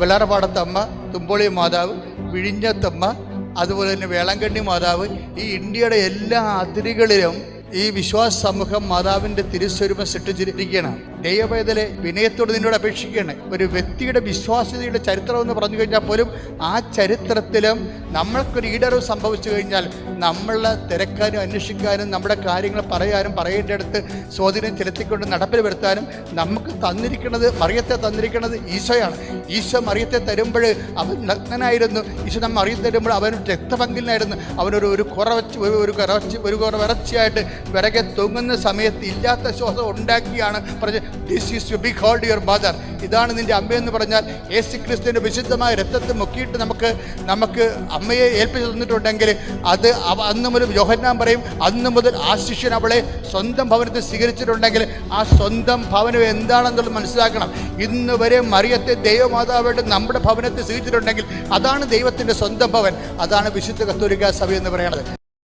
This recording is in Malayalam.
വെള്ളാറപ്പാടത്തമ്മ, തുമ്പോളി മാതാവ്, വിഴിഞ്ഞത്തമ്മ, അതുപോലെ തന്നെ വേളാങ്കണ്ണി മാതാവ്, ഈ ഇന്ത്യയുടെ എല്ലാ അതിരുകളിലും ഈ വിശ്വാസ സമൂഹം മാതാവിൻ്റെ തിരുസ്വരൂപം സൃഷ്ടിച്ചിരിക്കുകയാണ്. ദൈവവേദലെ വിനയത്തോട് നിന്നോട് അപേക്ഷിക്കുകയാണ്. ഒരു വ്യക്തിയുടെ വിശ്വാസ്യതയുടെ ചരിത്രം എന്ന് പറഞ്ഞു കഴിഞ്ഞാൽ പോലും ആ ചരിത്രത്തിലും നമ്മൾക്കൊരു ഈടറിവ് സംഭവിച്ചു കഴിഞ്ഞാൽ നമ്മളെ തിരക്കാനും അന്വേഷിക്കാനും നമ്മുടെ കാര്യങ്ങൾ പറയാനും പറയേണ്ടടുത്ത് സ്വാധീനം ചെലുത്തിക്കൊണ്ട് നടപ്പിൽ വരുത്താനും നമുക്ക് മറിയത്തെ തന്നിരിക്കുന്നത് ഈശോയാണ്. ഈശോ മറിയത്തെ തരുമ്പോൾ അവൻ നഗ്നനായിരുന്നു. ഈശോ നമ്മൾ മറിയത്തെ തരുമ്പോൾ അവൻ രക്തപങ്കിലായിരുന്നു. അവനൊരു ഒരു കുറച്ചിയായിട്ട് വിറകെ തൊങ്ങുന്ന സമയത്ത് ഇല്ലാത്ത ശ്വാസം ഉണ്ടാക്കിയാണ് പറഞ്ഞത്, this is to be called your mother. ഇതാണ് നിൻ്റെ അമ്മയെന്ന് പറഞ്ഞാൽ യേശുക്രിസ്തുവിൻ്റെ വിശുദ്ധമായ രക്തത്തെ മുക്കിയിട്ട് നമുക്ക് അമ്മയെ ഏൽപ്പിച്ചു തന്നിട്ടുണ്ടെങ്കിൽ അത് അന്ന് മുതൽ യോഹന്നാൻ പറയും, അന്ന് മുതൽ ആ ശിഷ്യൻ അവളെ സ്വന്തം ഭവനത്തിൽ സ്വീകരിച്ചിട്ടുണ്ടെങ്കിൽ ആ സ്വന്തം ഭവനം എന്താണെന്നുള്ളത് മനസ്സിലാക്കണം. ഇന്ന് വരെ മറിയത്തെ ദൈവമാതാവായിട്ട് നമ്മുടെ ഭവനത്തെ സ്വീകരിച്ചിട്ടുണ്ടെങ്കിൽ അതാണ് ദൈവത്തിൻ്റെ സ്വന്തം ഭവൻ. അതാണ് വിശുദ്ധ കത്തോലിക്കാ സഭ എന്ന് പറയുന്നത്.